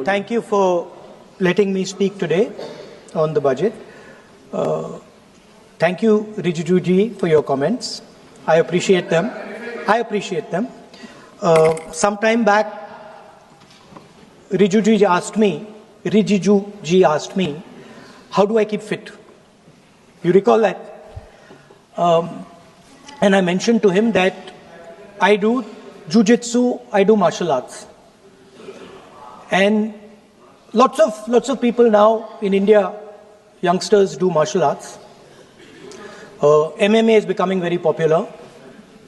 Thank you for letting me speak today on the budget. Thank you, Rijiju ji, for your comments. I appreciate them. Some time back, Rijiju ji asked me, how do I keep fit? You recall that? And I mentioned to him that I do jujitsu, I do martial arts. And lots of people now in India, youngsters do martial arts. MMA is becoming very popular.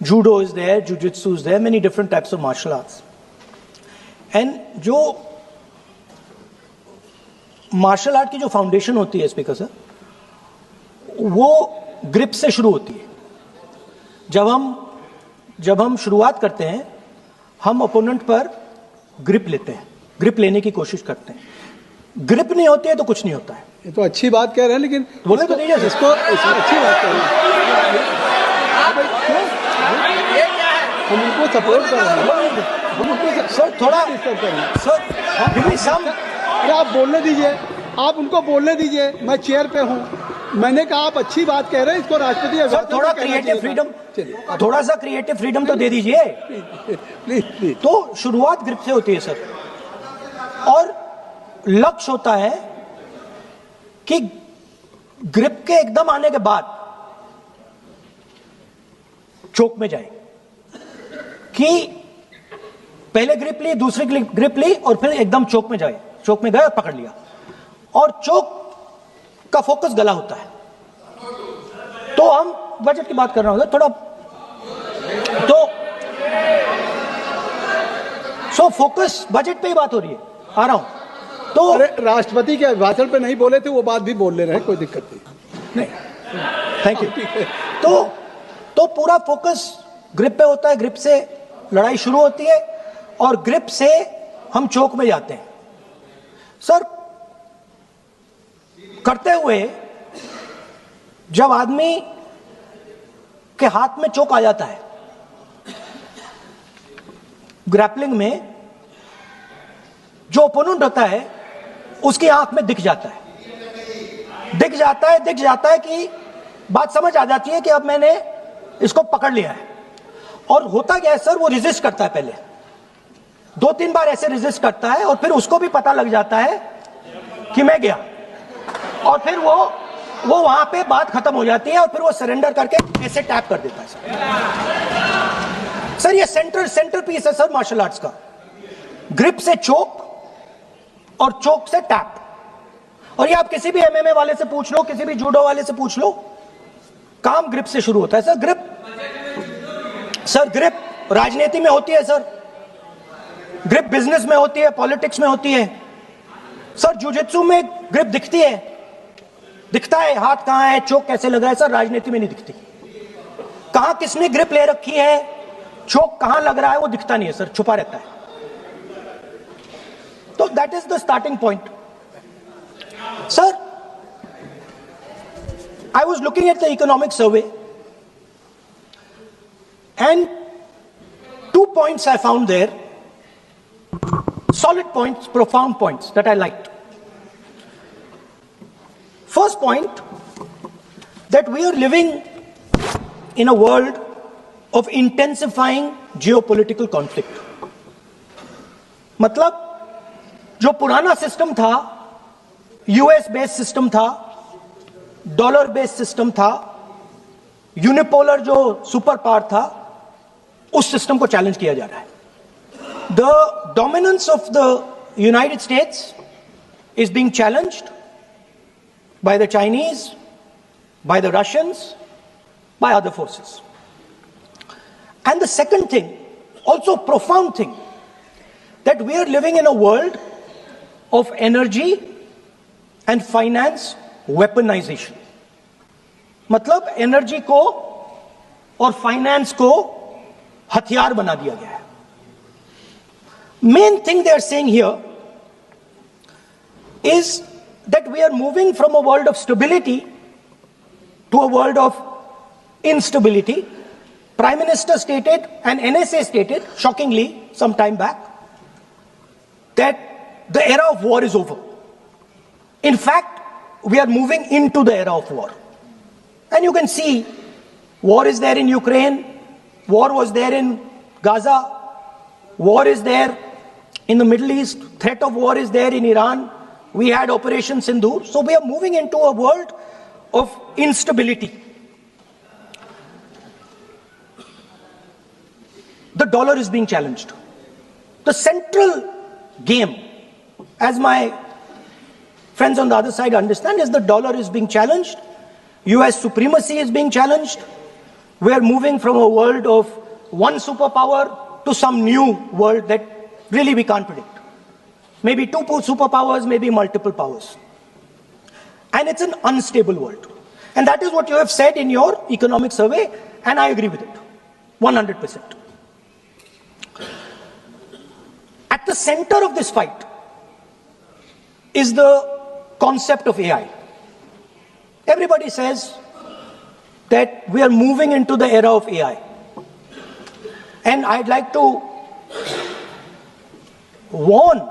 Judo is there, jujitsu is there, many different types of martial arts. And जो martial art की जो foundation होती है speaker sir, वो grip से शुरू होती है. जब हम शुरुआत करते हैं, हम ओपोनेंट पर ग्रिप लेते हैं, ग्रिप लेने की कोशिश करते हैं. ग्रिप नहीं होती है तो कुछ नहीं होता है. ये तो अच्छी बात कह रहे हैं, लेकिन बोले तो नहीं, इसको अच्छी बात कह रहे हैं. हम उनको सपोर्ट कर रहे हैं. हम उनको सर थोड़ा डिस्टर्ब कर रहे हैं. सर अरे आप बोलने दीजिए, आप उनको बोलने दीजिए. मैं चेयर पे हूँ, मैंने कहा आप अच्छी बात कह रहे हैं, इसको राष्ट्रपति थोड़ा क्रिएटिव फ्रीडम, थोड़ा सा क्रिएटिव फ्रीडम तो दे दीजिए. प्लीज. तो शुरुआत ग्रिप से होती है सर, और लक्ष्य होता है कि ग्रिप के एकदम आने के बाद चोक में जाए, कि पहले ग्रिप ली, दूसरी ग्रिप ली, और फिर एकदम चोक में जाए. चोक में गए और पकड़ लिया, और चोक का फोकस गला होता है. तो हम बजट की बात कर रहे हैं थोड़ा, तो सो फोकस बजट पे ही बात हो रही है. आ रहा हूं. तो अरे राष्ट्रपति के भाषण पे नहीं बोले थे, वो बात भी बोल ले रहे हैं, कोई दिक्कत नहीं. Thank you. तो पूरा फोकस ग्रिप पे होता है. ग्रिप से लड़ाई शुरू होती है, और ग्रिप से हम चोक में जाते हैं. सर करते हुए जब आदमी के हाथ में चोक आ जाता है, ग्रैपलिंग में जो ओपोनेंट होता है उसकी आंख में दिख जाता है कि बात समझ आ जाती है कि अब मैंने इसको पकड़ लिया है. और होता क्या है सर, वो रेजिस्ट करता है. पहले 2-3 बार ऐसे रेजिस्ट करता है, और फिर उसको भी पता लग जाता है कि मैं गया, और फिर वो वहां पे बात खत्म हो जाती है, और फिर वो सरेंडर करके ऐसे टैप कर देता है. सर ये सेंटर पीस है सर मार्शल आर्ट्स का. ग्रिप से चोक और चोक से टैप. और ये आप किसी भी एमएमए वाले से पूछ लो, किसी भी जूडो वाले से पूछ लो, काम ग्रिप से शुरू होता है. सर ग्रिप राजनीति में होती है सर, ग्रिप बिजनेस में होती है, पॉलिटिक्स में होती है. सर जुजित्सु में ग्रिप दिखता है हाथ कहां है, चोक कैसे लग रहा है. सर राजनीति में नहीं दिखती. कहां किसने ग्रिप ले रखी है, चोक कहां लग रहा है, वो दिखता नहीं है सर, छुपा रहता है. तो that is the starting point. Sir I was looking at the economic survey, and 2 points I found there, solid points, profound points that I liked. First point, that we are living in a world of intensifying geopolitical conflict. मतलब जो पुराना system था, US based system था, dollar based system था, unipolar जो super power था, उस system को चैलेंज किया जा रहा है. The dominance of the United states is being challenged by the Chinese, by the Russians, by other forces. And the second thing, also profound thing, that we are living in a world of energy and finance weaponization. मतलब energy को और finance को हथियार बना दिया गया है. Main thing they are saying here is that we are moving from a world of stability to a world of instability. Prime Minister stated and NSA stated, shockingly, some time back, that the era of war is over. In fact, we are moving into the era of war. And you can see, war is there in Ukraine, war was there in Gaza, war is there in the Middle East, threat of war is there in Iran, we had Operation Sindoor. So we are moving into a world of instability. The dollar is being challenged. The central game, as my friends on the other side understand, is the dollar is being challenged. US supremacy is being challenged. We are moving from a world of one superpower to some new world that really we can't predict. Maybe two superpowers, maybe multiple powers. And it's an unstable world. And that is what you have said in your economic survey, and I agree with it, 100%. At the center of this fight is the concept of AI. Everybody says that we are moving into the era of AI. And I'd like to warn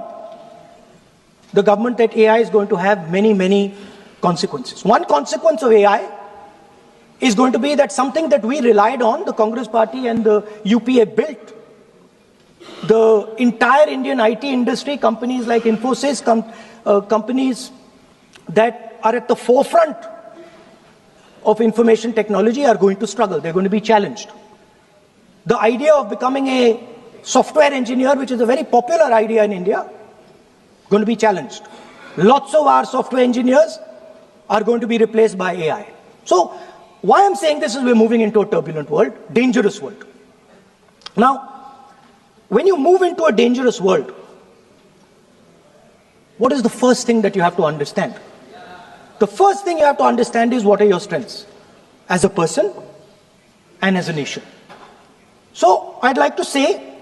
the government that AI is going to have many, many consequences. One consequence of AI is going to be that something that we relied on, the Congress Party and the UPA built, the entire Indian IT industry, companies like Infosys, companies that are at the forefront of information technology are going to struggle. They're going to be challenged. The idea of becoming a software engineer, which is a very popular idea in India, going to be challenged. Lots of our software engineers are going to be replaced by AI. So why I'm saying this is we're moving into a turbulent world, dangerous world. Now, when you move into a dangerous world, what is the first thing that you have to understand? The first thing you have to understand is what are your strengths as a person and as a nation. So I'd like to say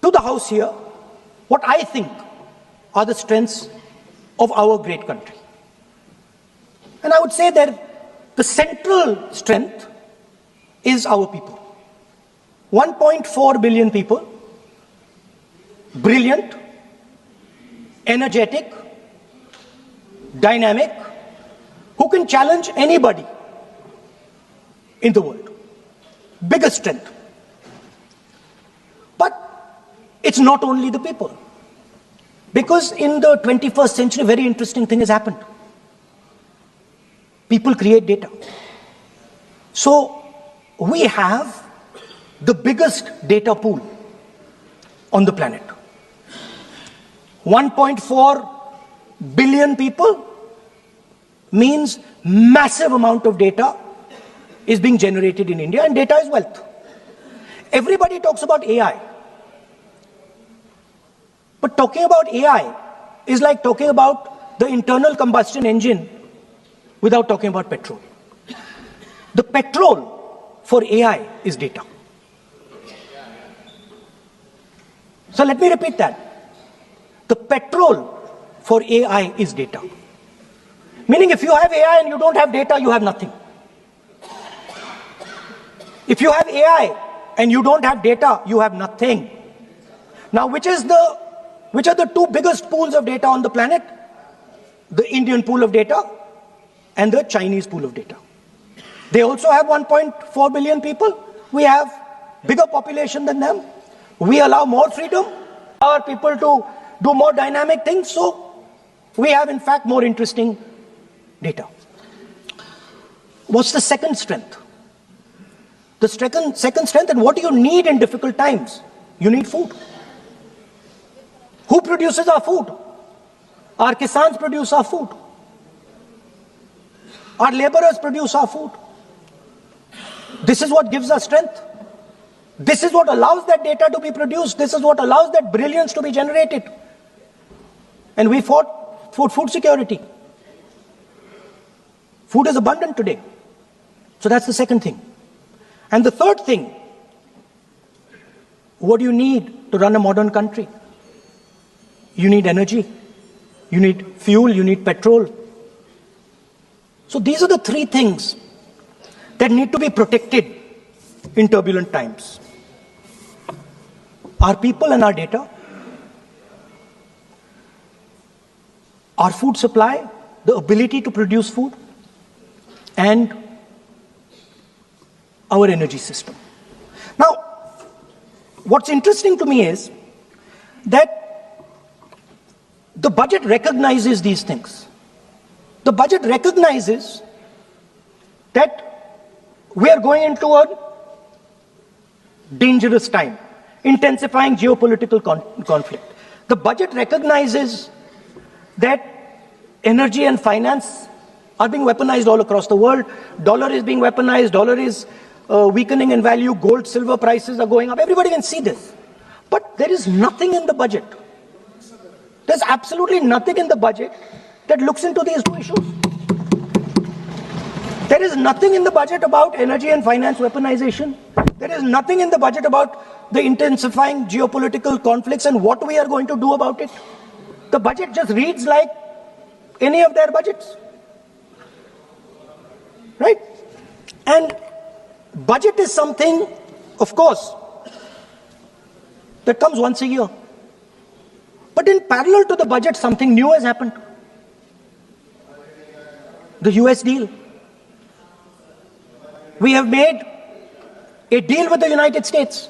to the House here what I think are the strengths of our great country. And I would say that the central strength is our people. 1.4 billion people, brilliant, energetic, dynamic, who can challenge anybody in the world. Biggest strength. But it's not only the people. Because in the 21st century, a very interesting thing has happened. People create data. So we have the biggest data pool on the planet. 1.4 billion people means massive amount of data is being generated in India, and data is wealth. Everybody talks about AI. But talking about AI is like talking about the internal combustion engine without talking about petrol. The petrol for AI is data. So let me repeat that. The petrol for AI is data. Meaning if you have AI and you don't have data, you have nothing. If you have AI and you don't have data, you have nothing. Now, which are the two biggest pools of data on the planet? The Indian pool of data and the Chinese pool of data. They also have 1.4 billion people. We have bigger population than them. We allow more freedom, our people to do more dynamic things. So we have, in fact, more interesting data. What's the second strength? The second strength, and what do you need in difficult times? You need food. Who produces our food? Our kisans produce our food. Our laborers produce our food. This is what gives us strength. This is what allows that data to be produced. This is what allows that brilliance to be generated. And we fought for food security. Food is abundant today. So that's the second thing. And the third thing, what do you need to run a modern country? You need energy, you need fuel, you need petrol. So these are the three things that need to be protected in turbulent times. Our people and our data, our food supply, the ability to produce food, and our energy system. Now, what's interesting to me is that the budget recognizes these things. The budget recognizes that we are going into a dangerous time, intensifying geopolitical conflict. The budget recognizes that energy and finance are being weaponized all across the world. Dollar is being weaponized, dollar is weakening in value, gold, silver prices are going up. Everybody can see this. But there is nothing in the budget. There's absolutely nothing in the budget that looks into these two issues. There is nothing in the budget about energy and finance weaponization. There is nothing in the budget about the intensifying geopolitical conflicts and what we are going to do about it. The budget just reads like any of their budgets. Right? And budget is something, of course, that comes once a year. But in parallel to the budget, something new has happened. The US deal. We have made a deal with the United States.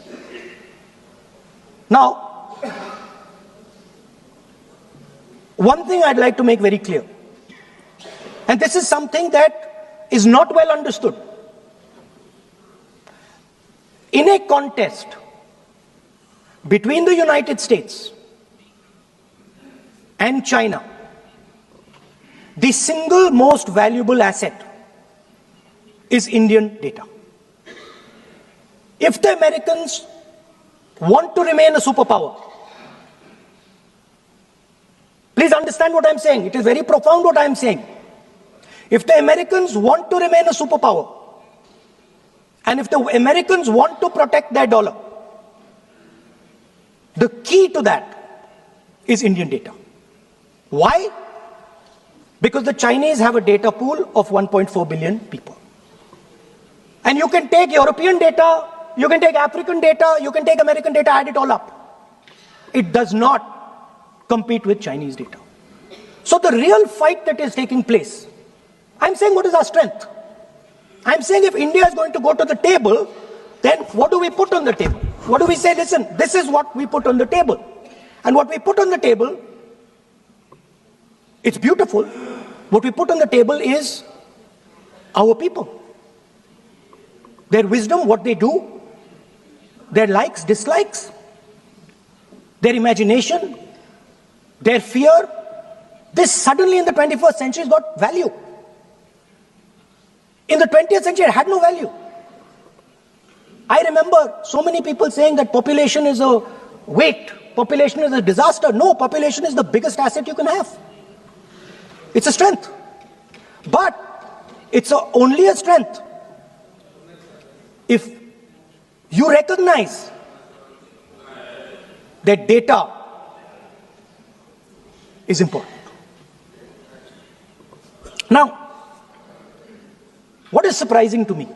Now, one thing I'd like to make very clear, and this is something that is not well understood. In a contest between the United States and China, the single most valuable asset is Indian data. If the Americans want to remain a superpower, please understand what I'm saying. It is very profound what I'm saying. If the Americans want to remain a superpower, and if the Americans want to protect their dollar, the key to that is Indian data. Why? Because the Chinese have a data pool of 1.4 billion people. And you can take European data, you can take African data, you can take American data, add it all up. It does not compete with Chinese data. So the real fight that is taking place, I'm saying what is our strength? I'm saying if India is going to go to the table, then what do we put on the table? What do we say? Listen, this is what we put on the table. And what we put on the table, it's beautiful. What we put on the table is our people. Their wisdom, what they do, their likes, dislikes, their imagination, their fear. This suddenly in the 21st century has got value. In the 20th century, it had no value. I remember so many people saying that population is a weight, population is a disaster. No, population is the biggest asset you can have. It's a strength. But it's only a strength if you recognize that data is important. Now, what is surprising to me?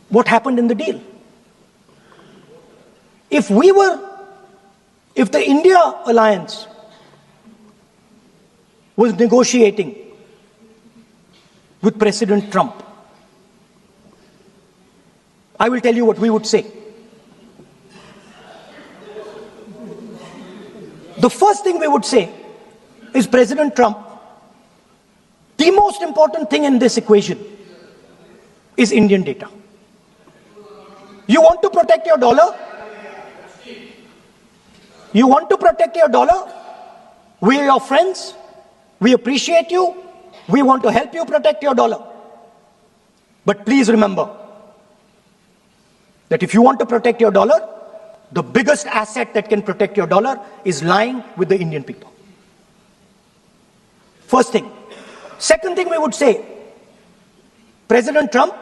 What happened in the deal? If the India alliance was negotiating with President Trump, I will tell you what we would say. The first thing we would say is, President Trump, the most important thing in this equation is Indian data. You want to protect your dollar? You want to protect your dollar? We are your friends. We appreciate you. We want to help you protect your dollar. But please remember that if you want to protect your dollar, the biggest asset that can protect your dollar is lying with the Indian people. First thing. Second thing we would say, President Trump,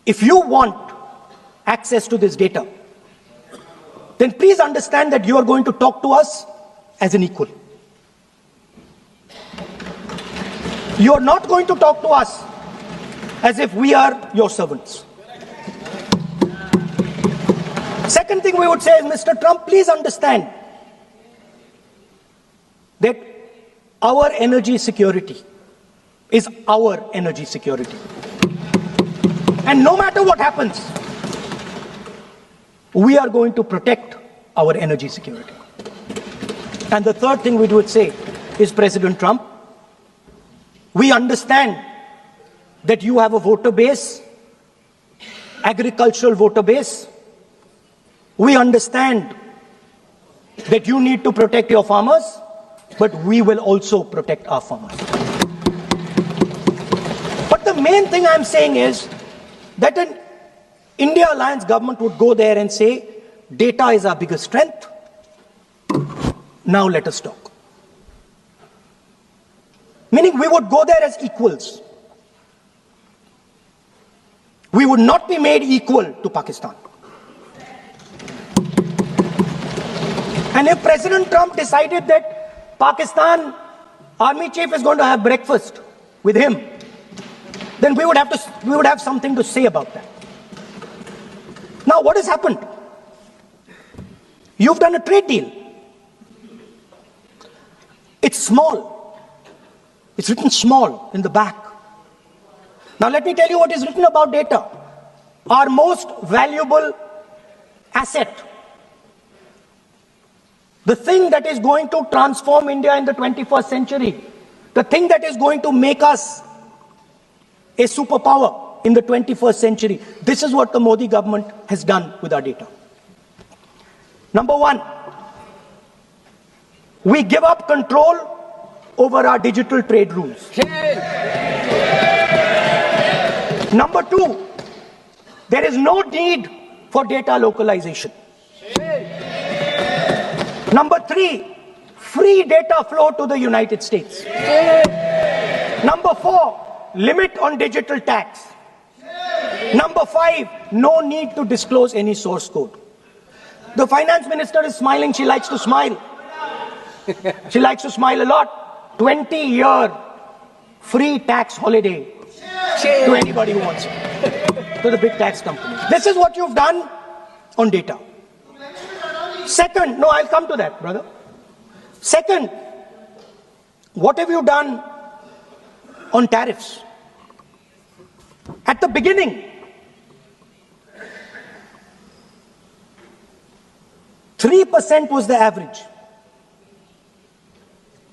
if you want access to this data, then please understand that you are going to talk to us as an equal. You are not going to talk to us as if we are your servants. Second thing we would say is, Mr. Trump, please understand that our energy security is our energy security. And no matter what happens, we are going to protect our energy security. And the third thing we would say is, President Trump, we understand that you have a voter base, agricultural voter base. We understand that you need to protect your farmers, but we will also protect our farmers. But the main thing I'm saying is that an India Alliance government would go there and say, data is our biggest strength. Now let us talk. Meaning we would go there as equals. We would not be made equal to Pakistan. And if President Trump decided that Pakistan army chief is going to have breakfast with him, then we would have something to say about that. Now what has happened? You've done a trade deal. It's small. It's written small in the back. Now let me tell you what is written about data. Our most valuable asset. The thing that is going to transform India in the 21st century. The thing that is going to make us a superpower in the 21st century. This is what the Modi government has done with our data. Number one, we give up control over our digital trade rules. Number two, there is no need for data localization. Number three, free data flow to the United States. Number four, limit on digital tax. Number five, no need to disclose any source code. The finance minister is smiling. She likes to smile. She likes to smile a lot. 20-year free tax holiday to anybody who wants it, to the big tax companies. This is what you've done on data. Second, no, I'll come to that, brother. Second, what have you done on tariffs? At the beginning, 3% was the average.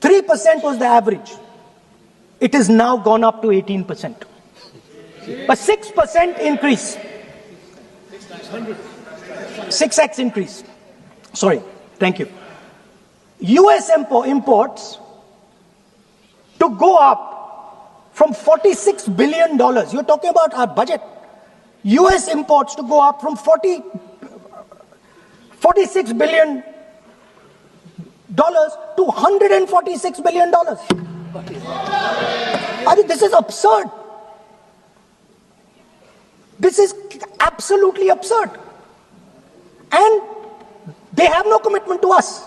3% was the average. It has now gone up to 18%. A 6% increase. 6x increase. Sorry, thank you. US imports to go up from $46 billion. You're talking about our budget. US imports to go up from $46 billion to $146 billion. I mean, this is absurd. This is absolutely absurd. And they have no commitment to us.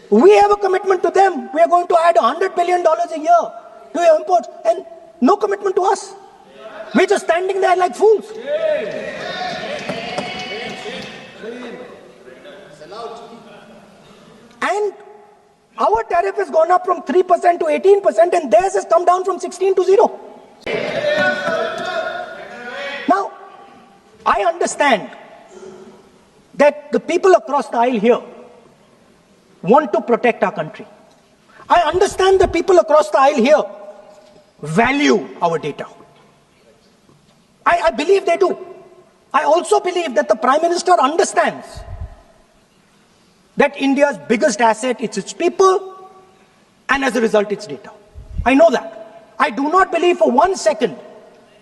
We have a commitment to them. We are going to add $100 billion a year to your imports, and no commitment to us. We're just standing there like fools. And our tariff has gone up from 3% to 18%, and theirs has come down from 16 to 0. Now, I understand that the people across the aisle here want to protect our country. I understand the people across the aisle here value our data. I believe they do. I also believe that the Prime Minister understands that India's biggest asset is its people, and as a result, its data. I know that. I do not believe for 1 second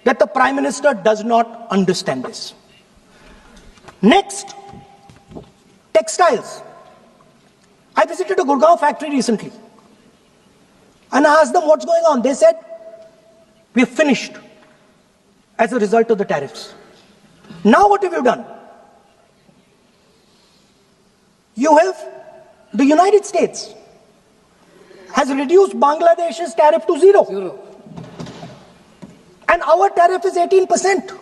that the Prime Minister does not understand this. Next, textiles. I visited a Gurgaon factory recently, and I asked them what's going on. They said, we're finished as a result of the tariffs. Now what have you done? You have, the United States has reduced Bangladesh's tariff to 0. And our tariff is 18%.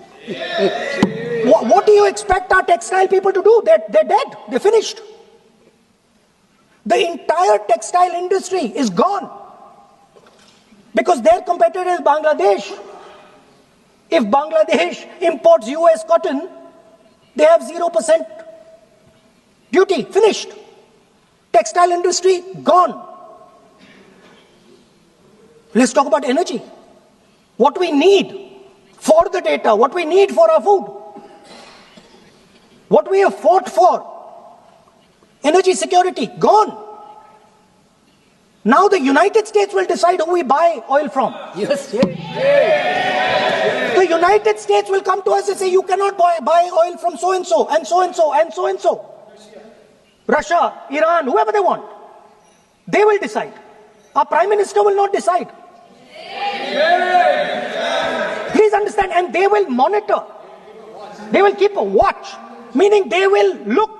What do you expect our textile people to do? They're dead. They're finished. The entire textile industry is gone because their competitor is Bangladesh. If Bangladesh imports US cotton, they have 0% duty. Finished. Textile industry gone. Let's talk about energy. What we need for the data, what we need for our food, what we have fought for. Energy security, gone. Now the United States will decide who we buy oil from. Yes. The United States will come to us and say, you cannot buy oil from so-and-so, and so-and-so, and so-and-so. Russia, Iran, whoever they want. They will decide. Our Prime Minister will not decide. Please understand, and they will monitor. They will keep a watch, meaning they will look.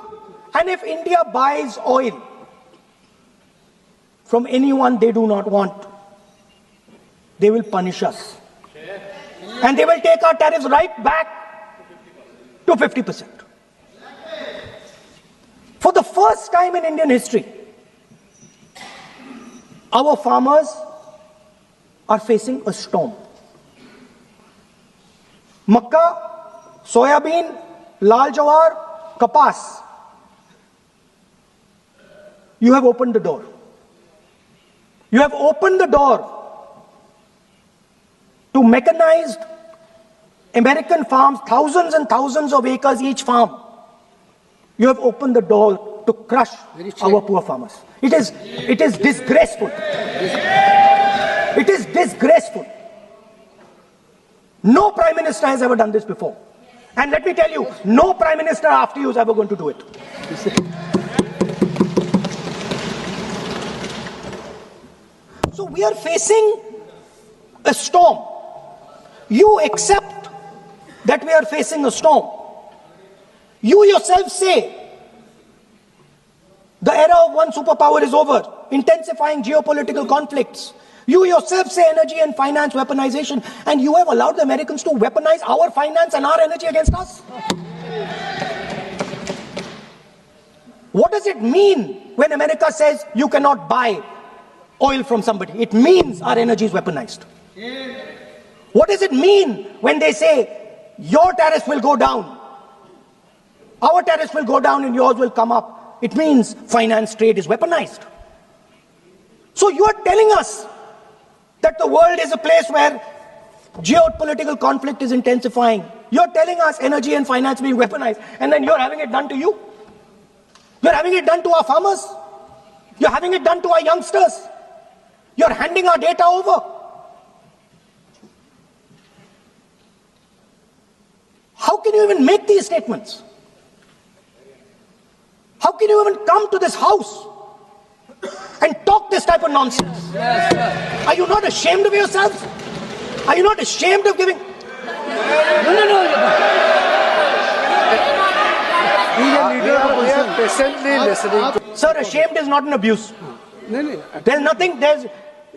And if India buys oil from anyone they do not want, they will punish us. And they will take our tariffs right back to 50%. For the first time in Indian history, our farmers are facing a storm. Makka, soybean, lal jawar, kapas. You have opened the door. You have opened the door to mechanized American farms, thousands and thousands of acres each farm. You have opened the door to crush our poor farmers. It is disgraceful. It is disgraceful. No Prime Minister has ever done this before. And let me tell you, no Prime Minister after you is ever going to do it. So we are facing a storm. You accept that we are facing a storm. You yourself say the era of one superpower is over, intensifying geopolitical conflicts. You yourself say energy and finance weaponization, and you have allowed the Americans to weaponize our finance and our energy against us. What does it mean when America says you cannot buy oil from somebody? It means our energy is weaponized. What does it mean when they say your tariffs will go down, our tariffs will go down and yours will come up? It means finance trade is weaponized. So you are telling us that the world is a place where geopolitical conflict is intensifying. You're telling us energy and finance being weaponized, and then you're having it done to you. You're having it done to our farmers. You're having it done to our youngsters. You're handing our data over. How can you even make these statements? How can you even come to this house and talk this type of nonsense? Are you not ashamed of yourselves? Are you not ashamed of giving? No. We are patiently listening to. Sir, ashamed is not an abuse. There's nothing,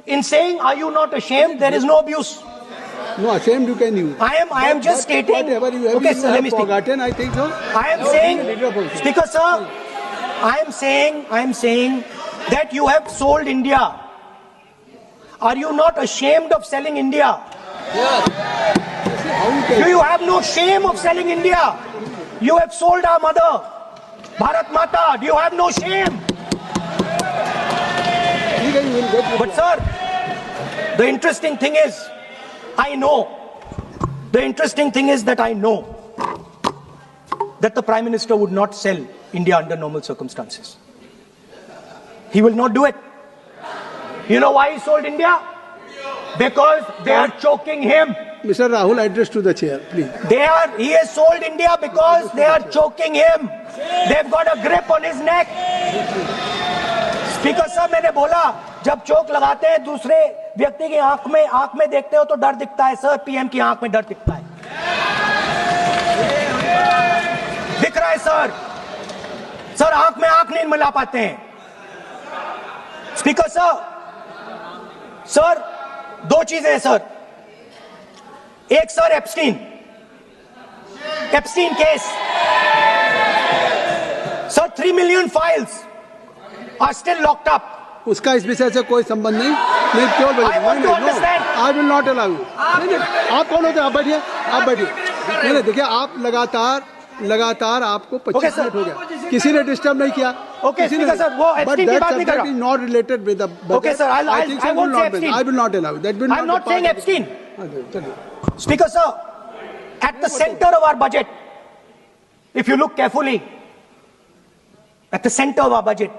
in saying, are you not ashamed, there is no abuse. No, ashamed you can use. I am just stating. Whatever you have, Okay, sir, let me speak. forgotten, I think so. I am saying, Speaker sir, I am saying that you have sold India. Are you not ashamed of selling India? Do you have no shame of selling India? You have sold our mother, Bharat Mata. Do you have no shame? But sir, the interesting thing is, I know that the Prime Minister would not sell India under normal circumstances. He will not do it. You know why he sold India? Because they are choking him. Mr. Rahul, address to the chair, please. He has sold India because they are choking him. They've got a grip on his neck. Speaker साहब, मैंने बोला जब चोक लगाते हैं दूसरे व्यक्ति की आंख में देखते हो तो डर दिखता है सर, पीएम की आंख में डर दिखता है, दिख रहा है सर आंख में आंख नहीं मिला पाते हैं. स्पीकर सर दो चीजें हैं सर. एक sir Epstein, Epstein case. Sir, 3 million files are still locked up. उसका इस विषय से कोई संबंध नहीं. नहीं केवल I want to understand. I will not allow you. आप कौन होते हैं? आप बैठिए, आप बैठिए. नहीं देखिए, आप लगातार आपको 25 मिनट हो गया, किसी ने डिस्टर्ब नहीं किया. Okay, Speaker sir, वो Epstein की बात नहीं कर रहा. Is not related with the budget. Okay, sir, I won't say Epstein. I will not allow that. Will I'm not not saying Epstein. चलिए. Speaker sir, at the center of our budget, if you look carefully, at the center of our budget,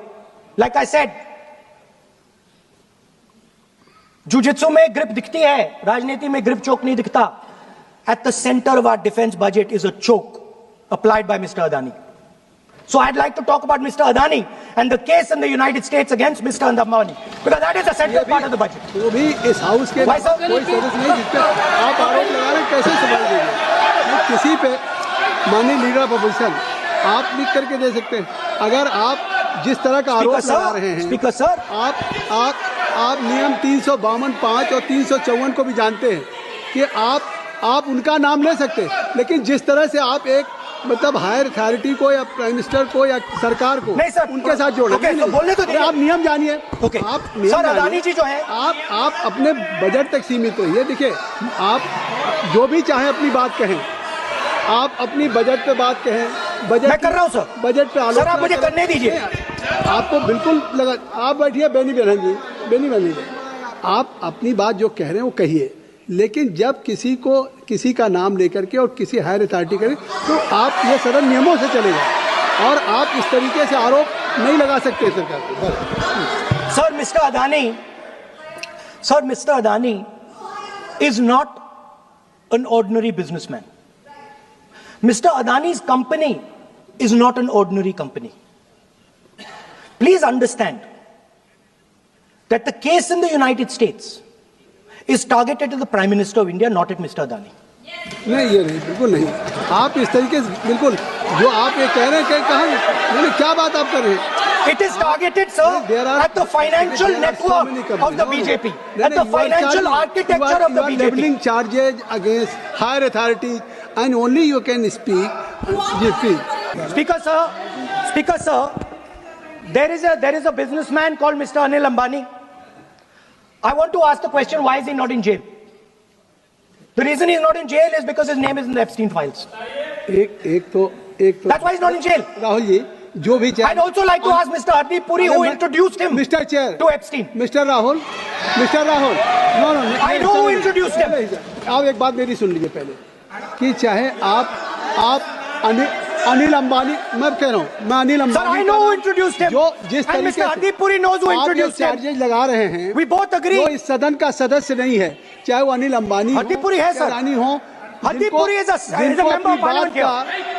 like I said, jujitsu में grip दिखती है, राजनीति में grip चोक नहीं दिखता. At the center of our defense budget is a choke applied by Mr. Adani. So I'd like to talk about Mr. Adani and the case in the United States against Mr. Ambani, because that is the central part of the budget. वो भी इस house के Why, sir? कोई सदस्य नहीं जिस पे आप आरोप लगा रहे हैं, कैसे संभाल देंगे? किसी पे माननीय लीडर ऑफ अपोजिशन आप लिख करके दे सकते हैं. अगर आप जिस तरह का आरोप लगा रहे हैं, स्पीकर सर, आप नियम 352(5) और 354 को भी जानते हैं कि आप उनका नाम ले सकते हैं, लेकिन जिस तरह से आप एक मतलब हायर अथॉरिटी को या प्राइम मिनिस्टर को या सरकार को नहीं सर, उनके साथ जोड़ okay, तो बोलने तो दीजिए. आप नियम जानिए. Okay. आप नियम सर, जानिए. अदानी जी जो है, आप अपने बजट तक सीमित रहिए. देखिए, आप जो भी चाहें अपनी बात कहें, आप अपनी बजट पे बात कहें. बजट मैं कर रहा हूं सर. बजट पे आलोचना सर, आप मुझे करने दीजिए. आपको बिल्कुल लगा. आप बैठिए बेनी बहन जी, आप अपनी बात जो कह रहे हैं वो कहिए, लेकिन जब किसी का नाम लेकर के और किसी हायर अथॉरिटी करें तो आप ये सदन नियमों से चलेगा और आप इस तरीके से आरोप नहीं लगा सकते सरकार को. Sir, mister Adani is not an ordinary businessman. Mr. Adani's company is not an ordinary company. Please understand that the case in the United States is targeted at the Prime Minister of India, not at Mr. Adani. नहीं, ये नहीं, बिल्कुल नहीं. आप इस तरीके से बिल्कुल जो आप ये कह रहे हैं, कहाँ क्या बात आप कर रहे हैं? It is targeted, sir, at the financial network of the BJP, at the financial architecture of the BJP. You are leveling charges against higher authorities, and only you can speak. Speaker, sir, there is a businessman called Mr. Anil Ambani. I want to ask the question: why is he not in jail? The reason he's not in jail is because his name is in the Epstein files. एक तो That's why he's not in jail. Rahul ji, जो भी I'd also like to ask Mr. Hardeep Puri, who introduced him Mr. Chair to Epstein. Mr. Rahul, no. I know who introduced him. आप एक बात मेरी सुन लीजिए पहले, कि चाहे आप अनिल अंबानी, मैं कह रहा हूँ, मैं Anil Ambani. Sir, I know who introduced him. जो जिस and तरीके Mr. Hardeep Puri knows who introduced him. Charges लगा रहे हैं, We both agree. वो इस सदन का सदस्य नहीं है, चाहे वो अनिल अंबानी Hardeep Puri है, sir. अदानी हो. Hardeep Puri is a member of parliament here.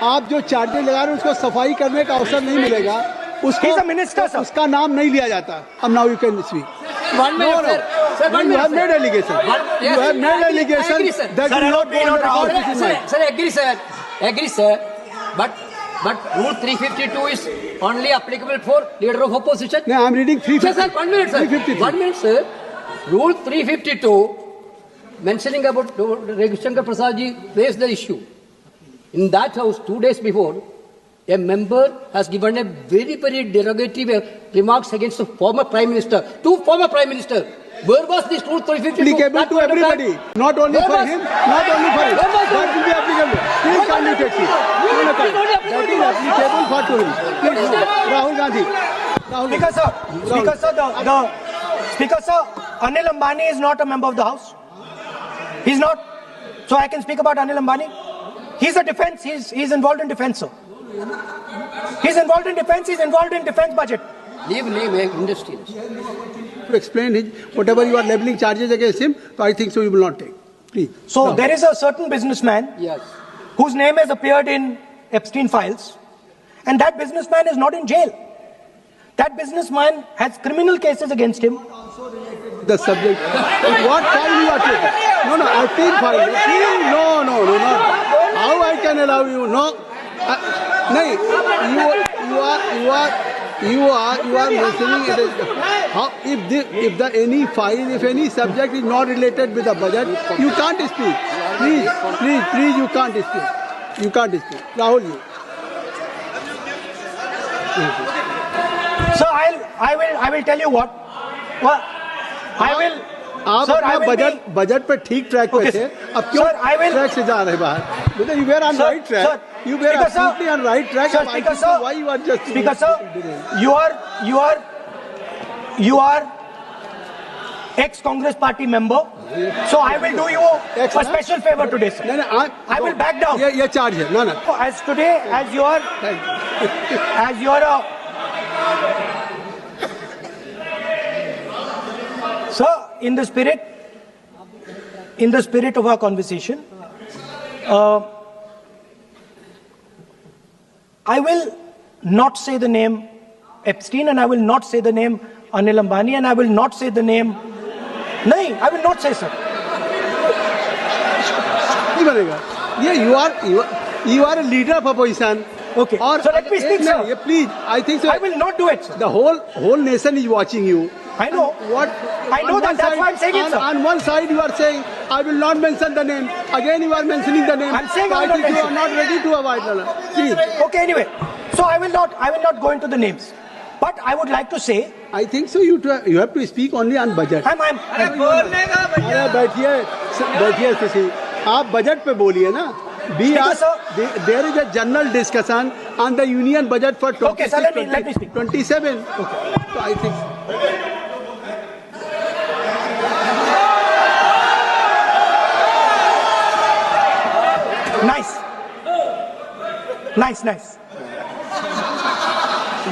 आप जो चार्जेज लगा रहे हैं उसको सफाई करने का अवसर नहीं मिलेगा, He's a minister, sir. उसका नाम नहीं लिया जाता. अब now you can speak. 1 minute, sir. 1 minute. You have made allegation. You have made allegation that Sir, you not I want don't to this is right. Sir, agree, sir. But Rule 352 is only applicable for leader of opposition. No, I'm reading 350. Sir, 1 minute, sir. 353. 1 minute, sir. Rule 352, mentioning about Ravi Shankar Prasad ji raised the issue. In that house, 2 days before, a member has given a very, very derogatory remarks against the former Prime Minister. 2 former Prime Minister. Where was this Rule 352? Applicable to everybody, not only for him, not only for him. That will be applicable. Please kindly take it. That is applicable for to him. Please, Rahul Gandhi. Speaker, sir, Anil Ambani is not a member of the House. He's not. So I can speak about Anil Ambani. He's a defense. He's involved in defense, sir. He's involved in defense. He's involved in defense budget. Leave industry. To explain his whatever you are leveling charges against him, so I think so you will not take. Please. So there is a certain businessman Yes. whose name has appeared in Epstein files, and that businessman is not in jail. That businessman has criminal cases against him. The subject. What file you are taking? No, Epstein file. No. How I can allow you? No. You are mentioning it. How if any subject is not related with the budget, you can't speak. Please, you can't speak. You can't speak. Rahul, you. So I will tell you what. I will. आप Sir, अपना I will budget पे ठीक track पे Okay, थे. sir. अब क्यों Sir, I will- track से जा रहे बाहर? Because you were on Sir, right track. sir, You were Speaker, sir. absolutely on right track. Sir, I Speaker, think sir. Why you are just Speaker, sir, you are ex-Congress party member. So I will do you Ex, a huh? special favor today, sir. No, I will back down. ये charge है. No. As today, as you are sir, in the spirit of our conversation, I will not say the name Epstein, and I will not say the name Anil Ambani, and I will not say the name. Nahin, I will not say, sir. नहीं बनेगा. ये you are a leader of opposition. Okay. और So let me speak, sir. ये please, I think so. I will not do it, sir. The whole nation is watching you. I know. What? I know on that. one That's side- why I'm saying it, sir. On one side, you are saying, I will not mention the name. Again, you are mentioning the name. I'm saying So I will not think you are mention. not ready to avoid the Please. Okay, anyway. So I will not go into the names. But I would like to say, I think so. You have to speak only on budget. I'm अरे बैठिए किसी आप budget पे बोलिए ना. There is a general discussion on the union budget for 26, Okay, sir, let me speak. 27. Okay. So I think. Nice.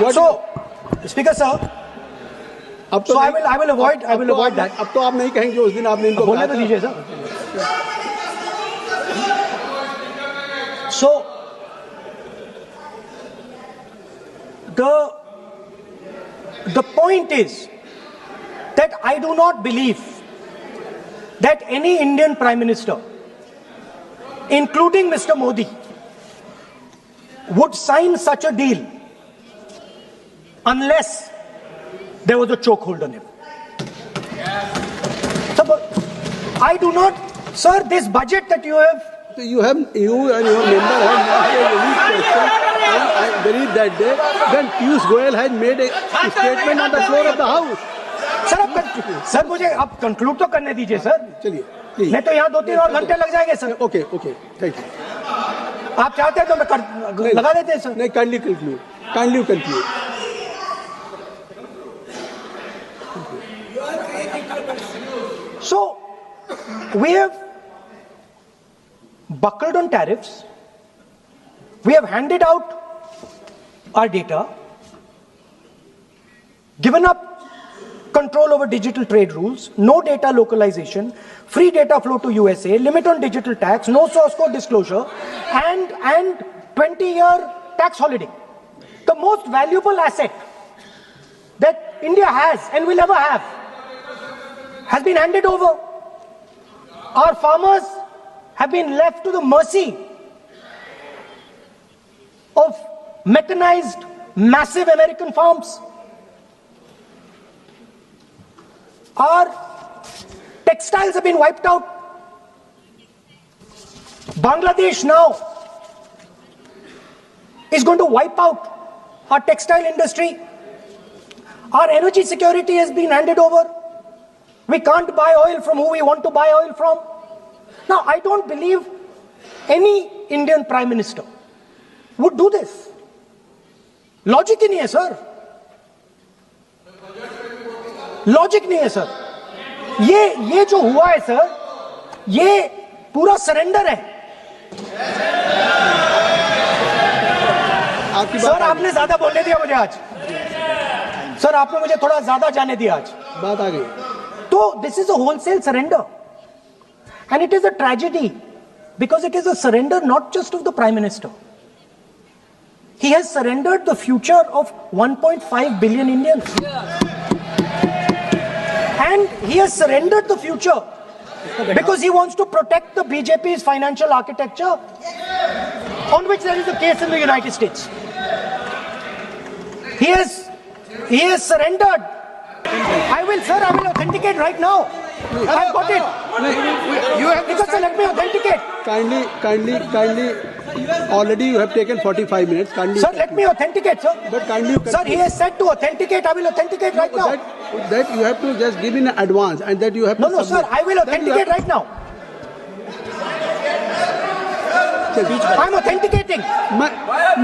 What So, Speaker, sir. अब तो So I नहीं- will avoid that. अब तो आप नहीं कहेंगे उस दिन आपने इनको बोलने कहा तो था. दीजिए, sir. So, the point is that I do not believe that any Indian Prime Minister, including Mr. Modi, would sign such a deal unless there was a chokehold on him. So, but I do not, sir, this budget that you have. So you and your member have not made any question, and I believe that day when Piyush Goyal had made a statement on the floor of the house. Sir मुझे आप conclude तो करने दीजिए sir. चलिए please. नहीं तो यहाँ 2-3 और घंटे लग जाएंगे सर. Okay thank you. आप चाहते हैं तो मैं लगा देते हैं सर. नहीं kindly conclude. So we have buckled on tariffs. We have handed out our data, given up control over digital trade rules, no data localization, free data flow to USA, limit on digital tax, no source code disclosure, and 20-year tax holiday. The most valuable asset that India has and will ever have has been handed over. Our farmers have been left to the mercy of mechanized, massive American farms. Our textiles have been wiped out. Bangladesh now is going to wipe out our textile industry. Our energy security has been handed over. We can't buy oil from who we want to buy oil from. Now, I don't believe any Indian Prime Minister would do this. Logic ही नहीं है sir. Logic नहीं है sir. ये जो हुआ है sir, ये पूरा सरेंडर है. सर आपने ज्यादा बोलने दिया मुझे आज. सर आपने मुझे थोड़ा ज्यादा जाने दिया आज. बात आ गई. So this is a wholesale surrender, and it is a tragedy because it is a surrender not just of the Prime Minister. He has surrendered the future of 1.5 billion Indians. And he has surrendered the future because he wants to protect the BJP's financial architecture, on which there is a case in the United States. He has surrendered. I will authenticate right now. I've got it. You have Because sir, let me authenticate. Kindly. Already you have taken 45 minutes. Kindly. Sir, let me authenticate, sir. But kindly. Sir, he has said to authenticate. I will authenticate right now. That you have to just give in advance, and that you have to. No, sir. I will authenticate right now. I'm authenticating.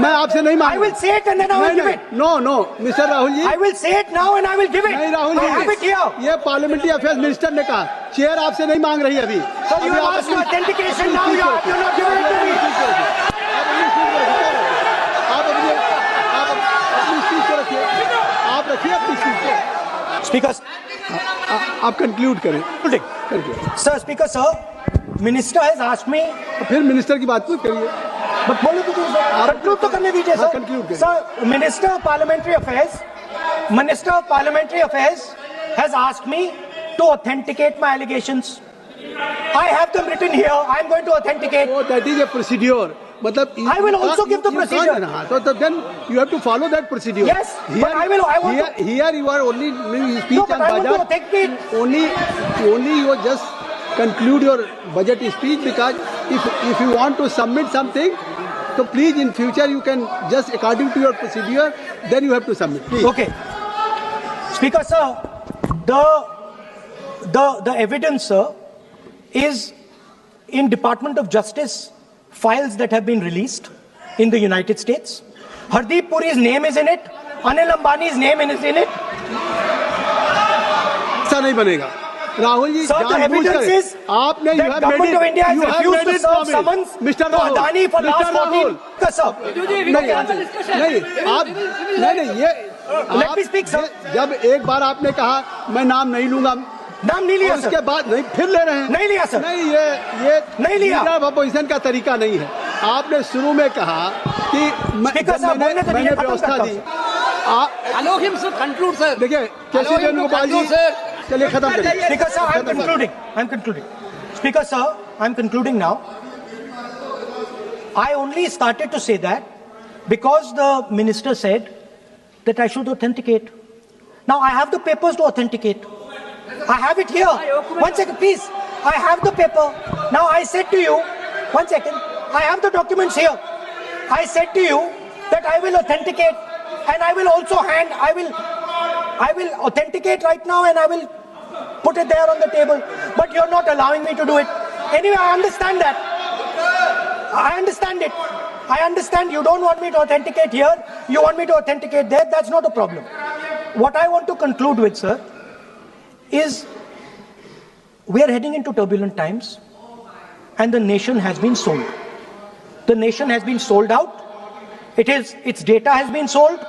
मैं आपसे नहीं मांग. I will say it and then I will give it. No, Mr. Rahul ji. I will say it now and I will give it. नहीं Rahul ji. I have it here. ये parliamentary affairs minister ने कहा. Chair आपसे नहीं मांग रही अभी. Sir, you have asked for authentication now. You have not given it to me. आप रखिए अपनी सीट को. Speaker. आप कंक्लूड करें. Sir, Speaker, sir. Minister has asked me. फिर मिनिस्टर की बात करिए. But बोलो तो conclude तो करने दीजिए sir. Sir, Minister of Parliamentary Affairs has asked me to authenticate my allegations. I have them written here. I am going to authenticate. Oh, that is a procedure. मतलब I will also give the procedure. So then you have to follow that procedure. Yes, but I want to. Here you are only speech No, but on I want to budget. authenticate. Only you just conclude your budget speech, because if you want to submit something, so please in future you can just according to your procedure, then you have to submit. Please. Okay. Speaker, sir, the evidence, sir, is in Department of Justice files that have been released in the United States. Hardeep Puri's name is in it. Anil Ambani's name is in it. ऐसा नहीं बनेगा. Rahul ji, Sir, the evidence is आपने that government of India has refused to serve summons to Adani for last 14. Sir, नहीं ये. Let me speak, sir. जब एक बार आपने कहा मैं नाम नहीं लूंगा, नाम नहीं लिया उसके सर. बाद नहीं फिर ले रहे हैं. नहीं लिया सर. नहीं ये नहीं लिया. अपोजिशन का तरीका नहीं है. आपने शुरू में कहा कि मैंने व्यवस्था दी. Allow him to conclude, sir. देखिए कैसे वेणुगोपाल जी, चलिए खत्म करिए. Speaker sir, I'm concluding. Speaker sir, I'm concluding now. I only started to say that because the minister said that I should authenticate. Now I have the papers to authenticate. I have it here. 1 second, please. I have the paper. Now I said to you, 1 second. I have the documents here. I said to you that I will authenticate, and I will also I will authenticate right now, and I will put it there on the table. But you're not allowing me to do it. Anyway, I understand that. I understand it. I understand you don't want me to authenticate here. You want me to authenticate there. That's not a problem. What I want to conclude with, sir, is we are heading into turbulent times, and the nation has been sold. The nation has been sold out. Its data has been sold.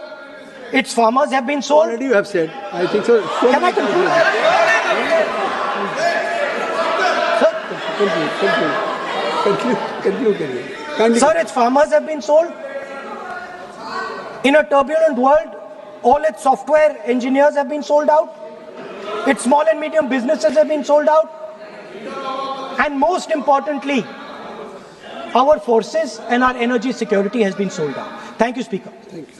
Its farmers have been sold. Already you have said. I think so. Can I conclude? Conclude. Sir, its farmers have been sold. In a turbulent world, all its software engineers have been sold out. Its small and medium businesses have been sold out. And most importantly, our forces and our energy security has been sold out. Thank you, Speaker. Thank you.